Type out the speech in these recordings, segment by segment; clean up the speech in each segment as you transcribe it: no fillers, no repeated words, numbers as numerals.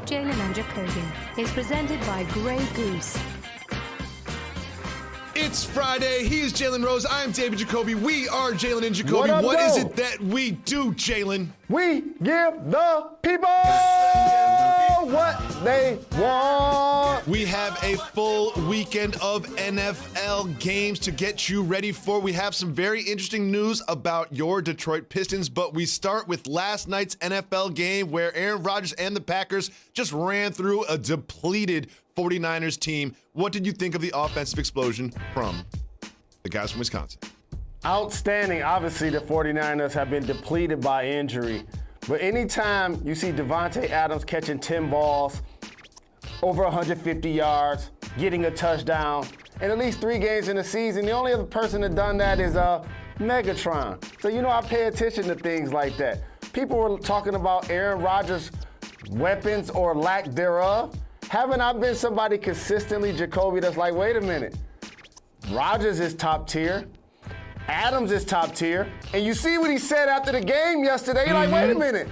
Jalen Jacoby is presented by Grey Goose. It's Friday. He is Jalen Rose. I am David Jacoby. We are Jalen and Jacoby. What is it that we do, Jalen? We give the people what they want. We have a full weekend of NFL games to get you ready for. We have some very interesting news about your Detroit Pistons, but we start with last night's NFL game where Aaron Rodgers and the Packers just ran through a depleted 49ers team. What did you think of the offensive explosion from the guys from Wisconsin? Outstanding. Obviously, the 49ers have been depleted by injury. But anytime you see Davante Adams catching 10 balls, over 150 yards, getting a touchdown, and at least 3 games in the season, the only other person that done that is Megatron. So, I pay attention to things like that. People were talking about Aaron Rodgers' weapons or lack thereof. Haven't I been somebody consistently, Jacoby, that's like, wait a minute, Rodgers is top tier, Adams is top tier, and you see what he said after the game yesterday, you're like, wait a minute,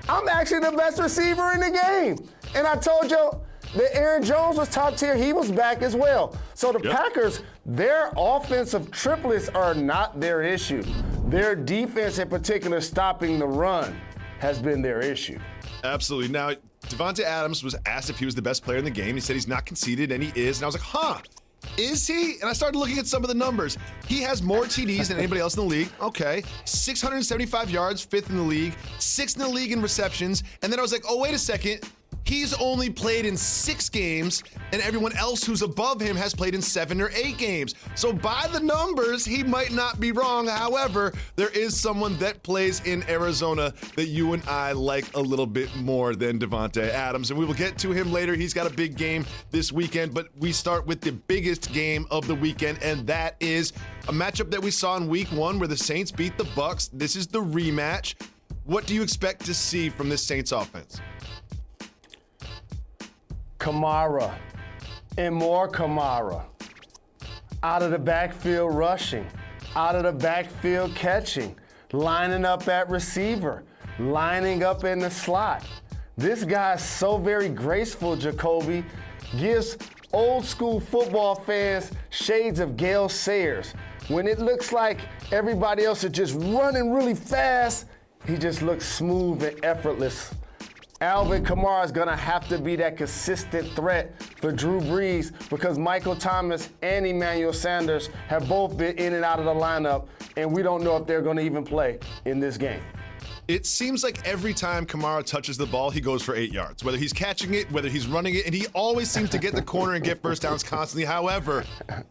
I'm actually the best receiver in the game. And I told you that Aaron Jones was top tier, he was back as well. So the Packers, their offensive triplets are not their issue. Their defense in particular, stopping the run, has been their issue. Absolutely. Now, Davante Adams was asked if he was the best player in the game. He said he's not conceded, and he is. And I was like, is he? And I started looking at some of the numbers. He has more TDs than anybody else in the league. Okay. 675 yards, 5th in the league, 6th in the league in receptions. And then I was like, oh, wait a second. He's only played in 6 games, and everyone else who's above him has played in 7 or 8 games. So by the numbers, he might not be wrong. However, there is someone that plays in Arizona that you and I like a little bit more than Davante Adams, and we will get to him later. He's got a big game this weekend, but we start with the biggest game of the weekend, and that is a matchup that we saw in Week 1 where the Saints beat the Bucs. This is the rematch. What do you expect to see from this Saints offense? Kamara and more Kamara. Out of the backfield rushing, out of the backfield catching, lining up at receiver, lining up in the slot. This guy's so very graceful, Jacoby. Gives old school football fans shades of Gale Sayers. When it looks like everybody else is just running really fast, he just looks smooth and effortless. Alvin Kamara is going to have to be that consistent threat for Drew Brees because Michael Thomas and Emmanuel Sanders have both been in and out of the lineup, and we don't know if they're going to even play in this game. It seems like every time Kamara touches the ball, he goes for 8 yards. Whether he's catching it, whether he's running it, and he always seems to get the corner and get first downs constantly. However,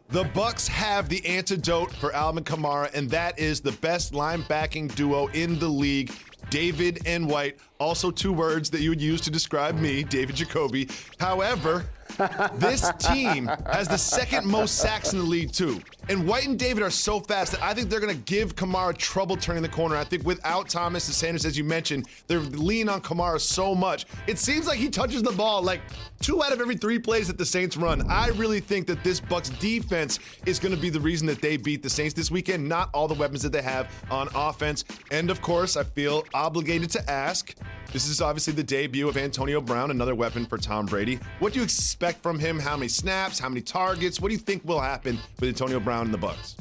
the Bucs have the antidote for Alvin Kamara, and that is the best linebacking duo in the league, David and White. Also 2 words that you would use to describe me, David Jacoby. However, this team has the 2nd most sacks in the league, too. And White and David are so fast that I think they're going to give Kamara trouble turning the corner. I think without Thomas and Sanders, as you mentioned, they're leaning on Kamara so much. It seems like he touches the ball like 2 out of every 3 plays that the Saints run. I really think that this Bucs defense is going to be the reason that they beat the Saints this weekend, not all the weapons that they have on offense. And, of course, I feel obligated to ask, this is obviously the debut of Antonio Brown, another weapon for Tom Brady. What do you expect from him? How many snaps? How many targets? What do you think will happen with Antonio Brown and the Bucs?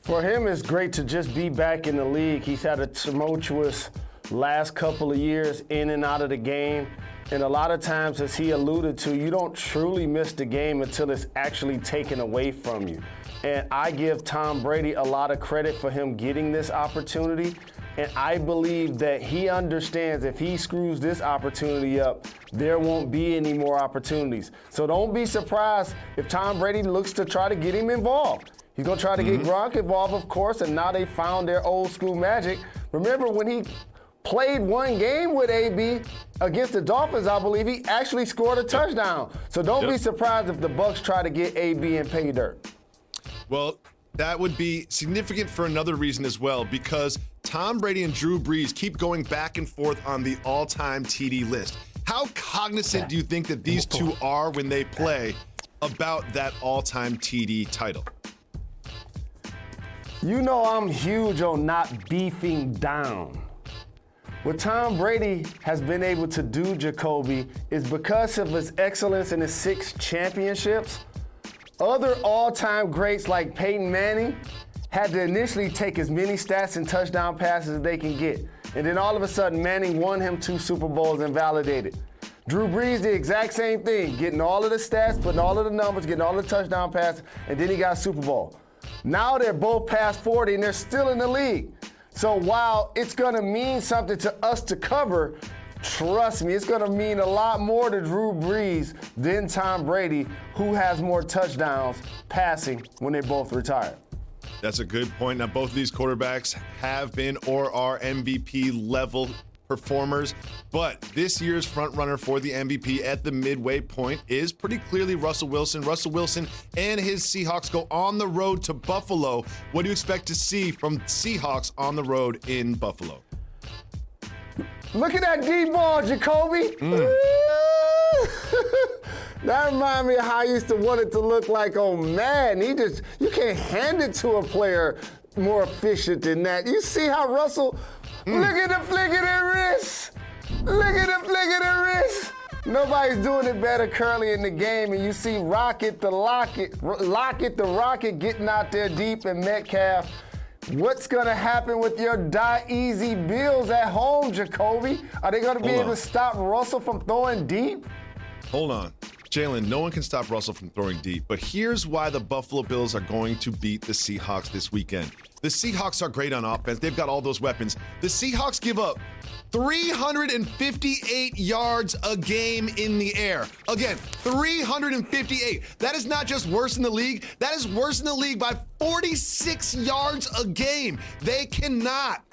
For him, it's great to just be back in the league. He's had a tumultuous last couple of years in and out of the game. And a lot of times, as he alluded to, you don't truly miss the game until it's actually taken away from you. And I give Tom Brady a lot of credit for him getting this opportunity. And I believe that he understands if he screws this opportunity up, there won't be any more opportunities. So don't be surprised if Tom Brady looks to try to get him involved. He's going to try to get Gronk involved, of course, and now they found their old school magic. Remember when he played 1 game with AB against the Dolphins, I believe he actually scored a touchdown. So don't be surprised if the Bucs try to get AB and pay dirt. Well, that would be significant for another reason as well, because Tom Brady and Drew Brees keep going back and forth on the all-time TD list. How cognizant do you think that these 2 are when they play about that all-time TD title? You know I'm huge on not beefing down. What Tom Brady has been able to do, Jacoby, is because of his excellence in his 6 championships. Other all-time greats like Peyton Manning had to initially take as many stats and touchdown passes as they can get. And then all of a sudden, Manning won him 2 Super Bowls and validated. Drew Brees did the exact same thing, getting all of the stats, putting all of the numbers, getting all the touchdown passes, and then he got a Super Bowl. Now they're both past 40 and they're still in the league. So while it's going to mean something to us to cover, trust me, it's going to mean a lot more to Drew Brees than Tom Brady, who has more touchdowns passing when they both retire. That's a good point. Now, both of these quarterbacks have been or are MVP level performers, but this year's front runner for the MVP at the midway point is pretty clearly Russell Wilson. Russell Wilson and his Seahawks go on the road to Buffalo. What do you expect to see from Seahawks on the road in Buffalo? Look at that deep ball, Jacoby. That reminds me of how I used to want it to look like on Madden. You can't hand it to a player more efficient than that. You see how Russell, look at the flick of the wrist. Look at the flick of the wrist. Nobody's doing it better currently in the game, and you see Lockett the Rocket getting out there deep, and Metcalf. What's going to happen with your die easy Bills at home, Jacoby? Are they going to be able to stop Russell from throwing deep? Hold on. Jalen, no one can stop Russell from throwing deep, but here's why the Buffalo Bills are going to beat the Seahawks this weekend. The Seahawks are great on offense. They've got all those weapons. The Seahawks give up 358 yards a game in the air. Again, 358. That is not just worse in the league. That is worse in the league by 46 yards a game. They cannot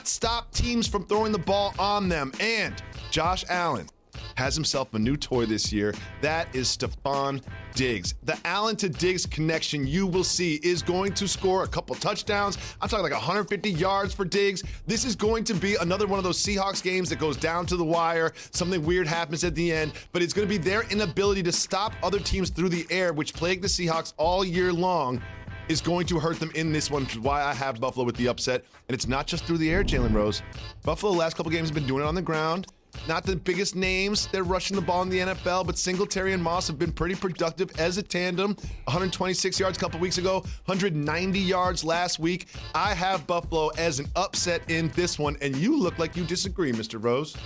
stop teams from throwing the ball on them. And Josh Allen has himself a new toy this year. That is Stephon Diggs. The Allen to Diggs connection you will see is going to score a couple touchdowns. I'm talking like 150 yards for Diggs. This is going to be another one of those Seahawks games that goes down to the wire. Something weird happens at the end, but it's going to be their inability to stop other teams through the air, which plagued the Seahawks all year long, is going to hurt them in this one, which is why I have Buffalo with the upset. And it's not just through the air, Jalen Rose. Buffalo the last couple games have been doing it on the ground. Not the biggest names. They're rushing the ball in the NFL, but Singletary and Moss have been pretty productive as a tandem. 126 yards a couple weeks ago, 190 yards last week. I have Buffalo as an upset in this one, and you look like you disagree, Mr. Rose.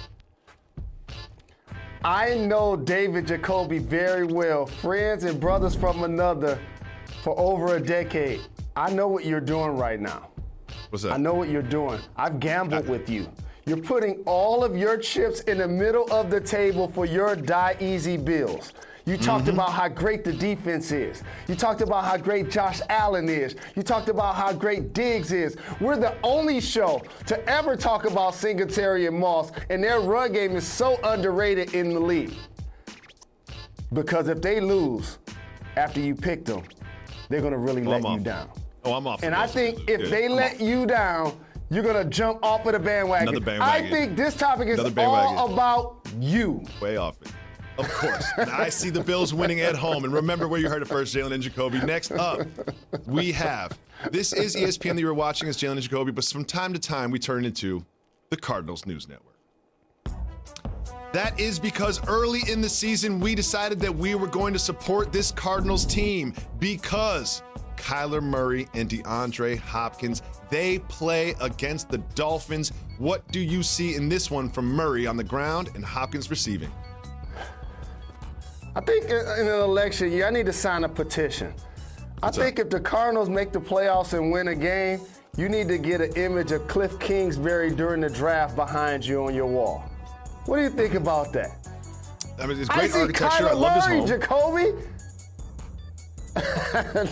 I know David Jacoby very well, friends and brothers from another for over a decade. I know what you're doing right now. What's that? I know what you're doing. I've gambled with you. You're putting all of your chips in the middle of the table for your die easy Bills. You talked about how great the defense is. You talked about how great Josh Allen is. You talked about how great Diggs is. We're the only show to ever talk about Singletary and Moss, and their run game is so underrated in the league. Because if they lose after you picked them, they're going to really let you down. Oh, I'm off. And I think if they let you down, you're going to jump off of the bandwagon. Another bandwagon. I think this topic is all about you. Way off it. Of course. I see the Bills winning at home. And remember where you heard it first, Jalen and Jacoby. Next up, we have, this is ESPN that you were watching as Jalen and Jacoby, but from time to time we turn into the Cardinals News Network. That is because early in the season we decided that we were going to support this Cardinals team because Kyler Murray and DeAndre Hopkins, they play against the Dolphins. What do you see in this one from Murray on the ground and Hopkins receiving? I think in an election year, I need to sign a petition. I think if the Cardinals make the playoffs and win a game, you need to get an image of Cliff Kingsbury during the draft behind you on your wall. What do you think about that? I mean, it's great architecture. Kyler I love Murray, his home. Jacoby.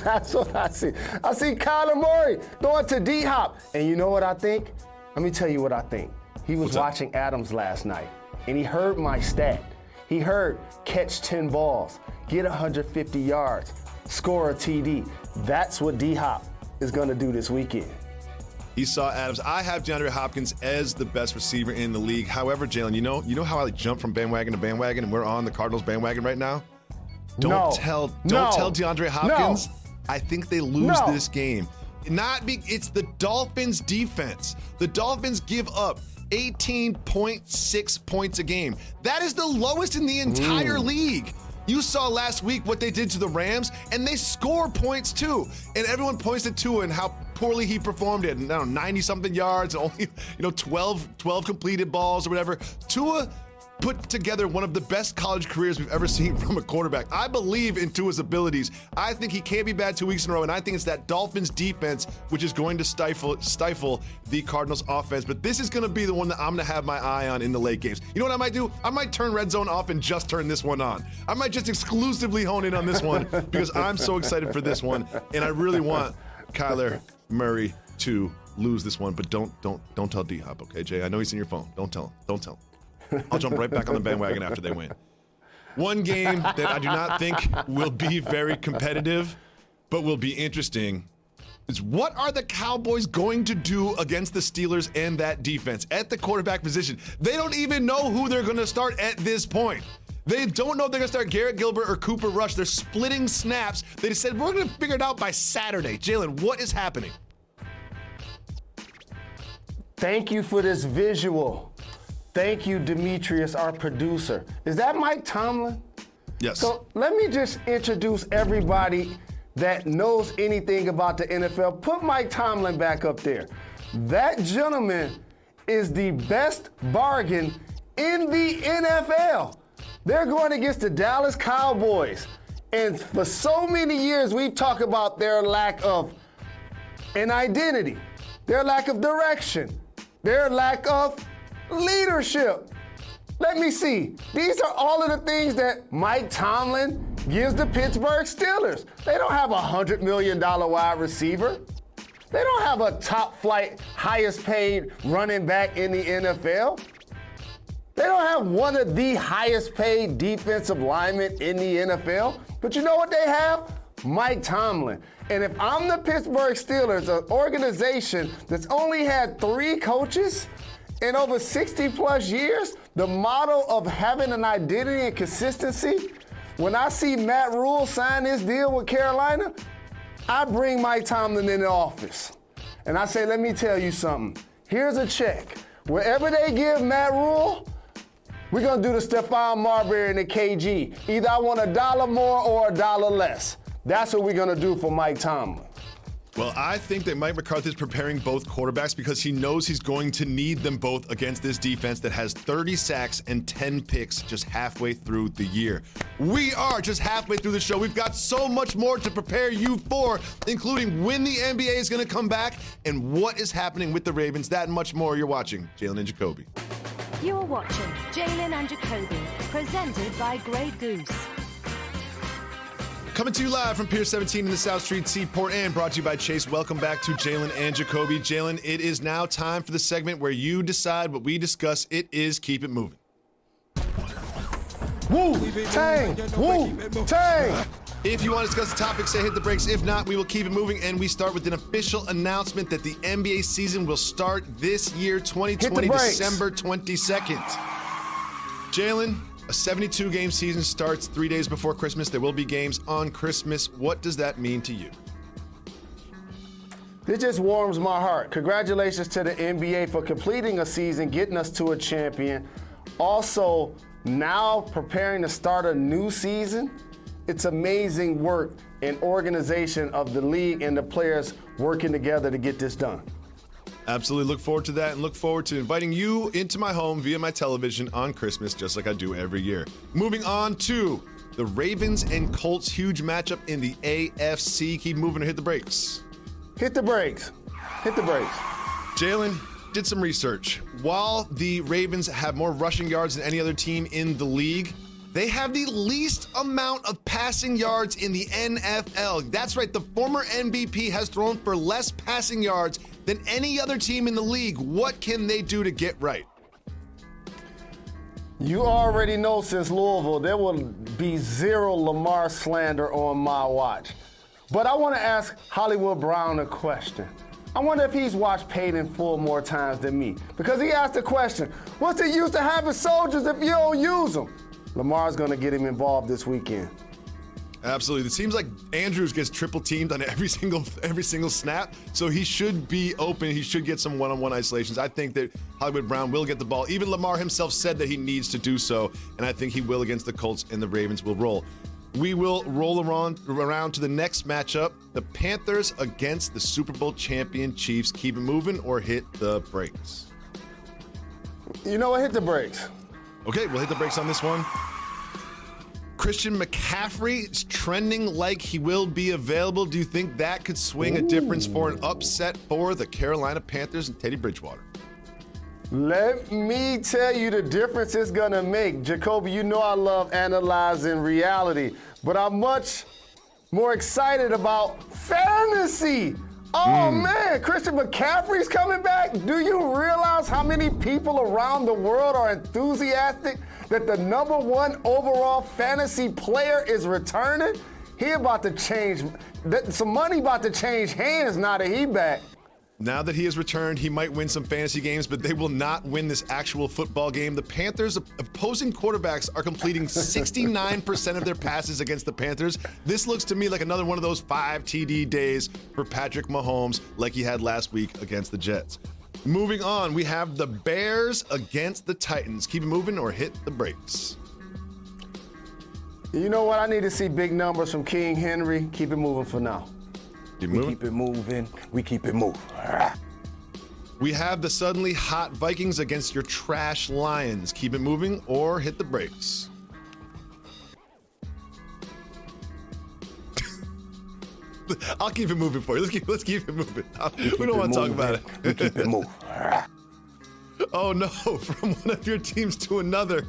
That's what I see. I see Kyler Murray going to D-Hop. And you know what I think? Let me tell you what I think. He was watching Adams last night, and he heard my stat. He heard catch 10 balls, get 150 yards, score a TD. That's what D-Hop is going to do this weekend. He saw Adams. I have DeAndre Hopkins as the best receiver in the league. However, Jalen, you know how I jump from bandwagon to bandwagon, and we're on the Cardinals bandwagon right now? Don't tell DeAndre Hopkins. No. I think they lose this game. It's the Dolphins defense. The Dolphins give up 18.6 points a game. That is the lowest in the entire league. You saw last week what they did to the Rams, and they score points too. And everyone points to Tua and how poorly he performed it. 90-something yards, only 12 completed balls or whatever. Tua put together one of the best college careers we've ever seen from a quarterback. I believe in Tua's abilities. I think he can't be bad 2 weeks in a row, and I think it's that Dolphins defense which is going to stifle the Cardinals offense. But this is going to be the one that I'm going to have my eye on in the late games. You know what I might do? I might turn Red Zone off and just turn this one on. I might just exclusively hone in on this one because I'm so excited for this one, and I really want Kyler Murray to lose this one. But don't tell D-Hop, okay, Jay? I know he's in your phone. Don't tell him. I'll jump right back on the bandwagon after they win. One game that I do not think will be very competitive, but will be interesting, is what are the Cowboys going to do against the Steelers and that defense at the quarterback position? They don't even know who they're going to start at this point. They don't know if they're going to start Garrett Gilbert or Cooper Rush. They're splitting snaps. They said, we're going to figure it out by Saturday. Jalen, what is happening? Thank you for this visual. Thank you, Demetrius, our producer. Is that Mike Tomlin? Yes. So let me just introduce everybody that knows anything about the NFL. Put Mike Tomlin back up there. That gentleman is the best bargain in the NFL. They're going against the Dallas Cowboys. And for so many years, we've talked about their lack of an identity, their lack of direction, their lack of leadership. Let me see. These are all of the things that Mike Tomlin gives the Pittsburgh Steelers. They don't have a $100 million wide receiver. They don't have a top flight, highest paid running back in the NFL. They don't have one of the highest paid defensive linemen in the NFL. But you know what they have? Mike Tomlin. And if I'm the Pittsburgh Steelers, an organization that's only had 3 coaches in over 60 plus years, the model of having an identity and consistency, when I see Matt Rule sign this deal with Carolina, I bring Mike Tomlin in the office. And I say, let me tell you something. Here's a check. Wherever they give Matt Rule, we're going to do the Stephon Marbury and the KG. Either I want $1 more or $1 less. That's what we're going to do for Mike Tomlin. Well, I think that Mike McCarthy is preparing both quarterbacks because he knows he's going to need them both against this defense that has 30 sacks and 10 picks just halfway through the year. We are just halfway through the show. We've got so much more to prepare you for, including when the NBA is going to come back and what is happening with the Ravens. That and much more. You're watching Jalen and Jacoby. You're watching Jalen and Jacoby, presented by Grey Goose. Coming to you live from Pier 17 in the South Street Seaport and brought to you by Chase. Welcome back to Jalen and Jacoby. Jalen, it is now time for the segment where you decide what we discuss. It is Keep It Moving. Woo! Tang! Woo! Tang! If you want to discuss the topic, say hit the brakes. If not, we will keep it moving. And we start with an official announcement that the NBA season will start this year, 2020, December 22nd. Jalen, a 72-game season starts 3 days before Christmas. There will be games on Christmas. What does that mean to you? This just warms my heart. Congratulations to the NBA for completing a season, getting us to a champion. Also, now preparing to start a new season. It's amazing work and organization of the league and the players working together to get this done. Absolutely. Look forward to that and look forward to inviting you into my home via my television on Christmas, just like I do every year. Moving on to the Ravens and Colts, huge matchup in the AFC. Keep moving or hit the brakes. Hit the brakes. Hit the brakes. Jalen did some research. While the Ravens have more rushing yards than any other team in the league, they have the least amount of passing yards in the NFL. That's right, the former MVP has thrown for less passing yards than any other team in the league. What can they do to get right? You already know since Louisville, there will be zero Lamar slander on my watch. But I want to ask Hollywood Brown a question. I wonder if he's watched Paid in Full more times than me. Because he asked the question, what's the use of having soldiers if you don't use them? Lamar's going to get him involved this weekend. Absolutely. It seems like Andrews gets triple teamed on every single snap, so he should be open. He should get some one-on-one isolations. I think that Hollywood Brown will get the ball. Even Lamar himself said that he needs to do so, and I think he will against the Colts, and the Ravens will roll. We will roll around to the next matchup, the Panthers against the Super Bowl champion Chiefs. Keep it moving or hit the brakes? You know what? Hit the brakes. Okay, we'll hit the brakes on this one. Christian McCaffrey is trending like he will be available. Do you think that could swing a difference for an upset for the Carolina Panthers and Teddy Bridgewater? Let me tell you the difference it's going to make. Jacoby, you know I love analyzing reality, but I'm much more excited about fantasy. Oh, man, Christian McCaffrey's coming back? Do you realize how many people around the world are enthusiastic that the #1 overall fantasy player is returning? He about to change, some money about to change hands now that he back. Now that he has returned, he might win some fantasy games, but they will not win this actual football game. The Panthers' opposing quarterbacks are completing 69% of their passes against the Panthers. This looks to me like another one of those 5 TD days for Patrick Mahomes like he had last week against the Jets. Moving on, we have the Bears against the Titans. Keep it moving or hit the brakes. You know what? I need to see big numbers from King Henry. Keep it moving for now. We keep it moving. We keep it moving. We have the suddenly hot Vikings against your trash Lions. Keep it moving or hit the brakes. I'll keep it moving for you. Let's keep it moving. We don't want to talk about it. We keep it moving. Oh no, from one of your teams to another.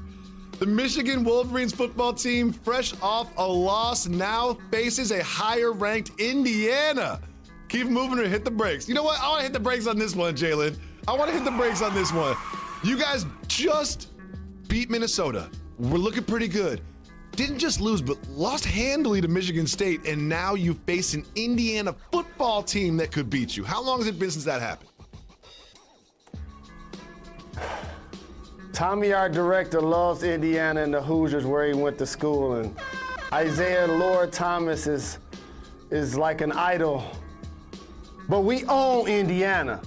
The Michigan Wolverines football team, fresh off a loss, now faces a higher-ranked Indiana. Keep moving or hit the brakes. You know what? I want to hit the brakes on this one, Jalen. I want to hit the brakes on this one. You guys just beat Minnesota. We're looking pretty good. Didn't just lose, but lost handily to Michigan State, and now you face an Indiana football team that could beat you. How long has it been since that happened? Tommy, our director, loves Indiana and the Hoosiers where he went to school, and Isaiah Lord Thomas is like an idol. But we own Indiana.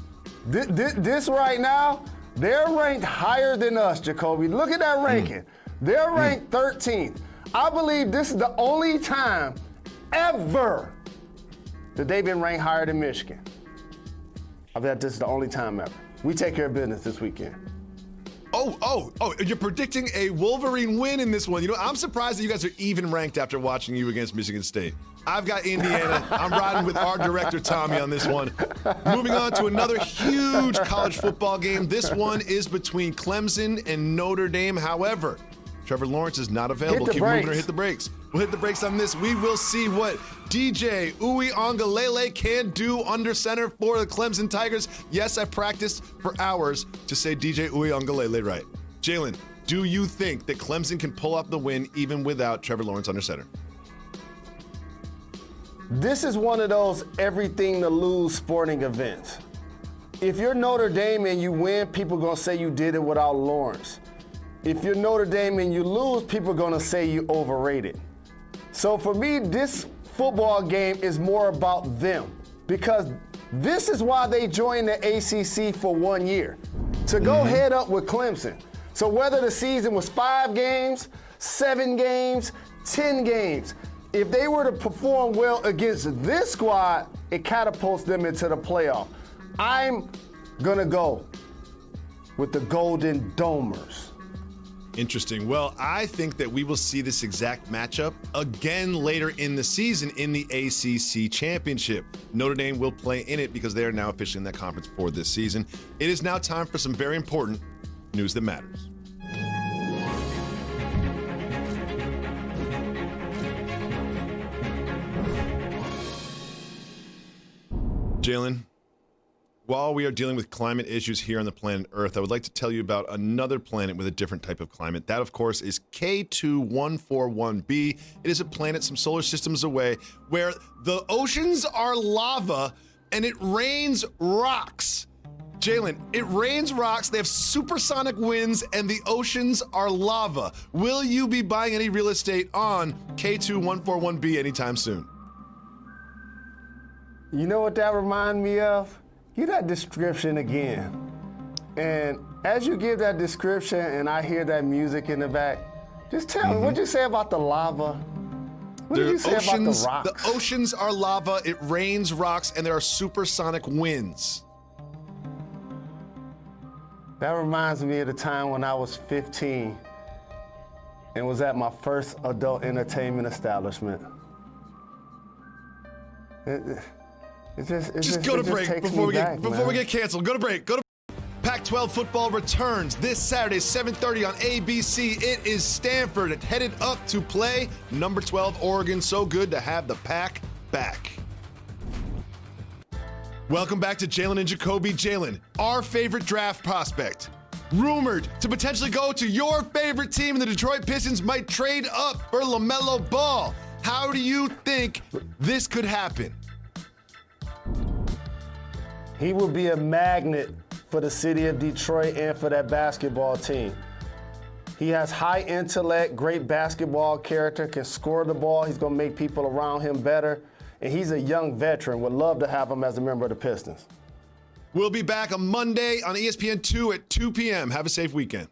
This right now, they're ranked higher than us, Jacoby. Look at that ranking. They're ranked 13th. I believe this is the only time ever that they've been ranked higher than Michigan. I bet this is the only time ever. We take care of business this weekend. Oh, you're predicting a Wolverine win in this one. You know, I'm surprised that you guys are even ranked after watching you against Michigan State. I've got Indiana. I'm riding with our director, Tommy, on this one. Moving on to another huge college football game. This one is between Clemson and Notre Dame. However, Trevor Lawrence is not available. Keep moving or hit the brakes. We'll hit the brakes on this. We will see what DJ Uiagalelei can do under center for the Clemson Tigers. Yes, I practiced for hours to say DJ Uiagalelei right. Jalen, do you think that Clemson can pull off the win even without Trevor Lawrence under center? This is one of those everything to lose sporting events. If you're Notre Dame and you win, people are going to say you did it without Lawrence. If you're Notre Dame and you lose, people are going to say you overrated. So for me, this football game is more about them because this is why they joined the ACC for 1 year, to go head up with Clemson. So whether the season was 5 games, 7 games, 10 games, if they were to perform well against this squad, it catapults them into the playoff. I'm going to go with the Golden Domers. Interesting. Well, I think that we will see this exact matchup again later in the season in the ACC Championship. Notre Dame will play in it because they are now officially in that conference for this season. It is now time for some very important news that matters. Jalen, while we are dealing with climate issues here on the planet Earth, I would like to tell you about another planet with a different type of climate. That, of course, is K2141b. It is a planet some solar systems away where the oceans are lava and it rains rocks. Jalen, it rains rocks, they have supersonic winds, and the oceans are lava. Will you be buying any real estate on K2141B anytime soon? You know what that reminds me of? Give that description again. And as you give that description and I hear that music in the back, just tell me, what'd you say about the lava? What did you say about the rocks? The oceans are lava, it rains rocks, and there are supersonic winds. That reminds me of the time when I was 15 and was at my first adult entertainment establishment. It Just go to break before we get canceled. Go to break. Pac-12 football returns this Saturday, 7:30 on ABC. It is Stanford headed up to play number 12 Oregon. So good to have the Pac back. Welcome back to Jalen and Jacoby. Jalen, our favorite draft prospect, rumored to potentially go to your favorite team, and the Detroit Pistons might trade up for LaMelo Ball. How do you think this could happen? He will be a magnet for the city of Detroit and for that basketball team. He has high intellect, great basketball character, can score the ball. He's going to make people around him better. And he's a young veteran. Would love to have him as a member of the Pistons. We'll be back on Monday on ESPN2 at 2 p.m. Have a safe weekend.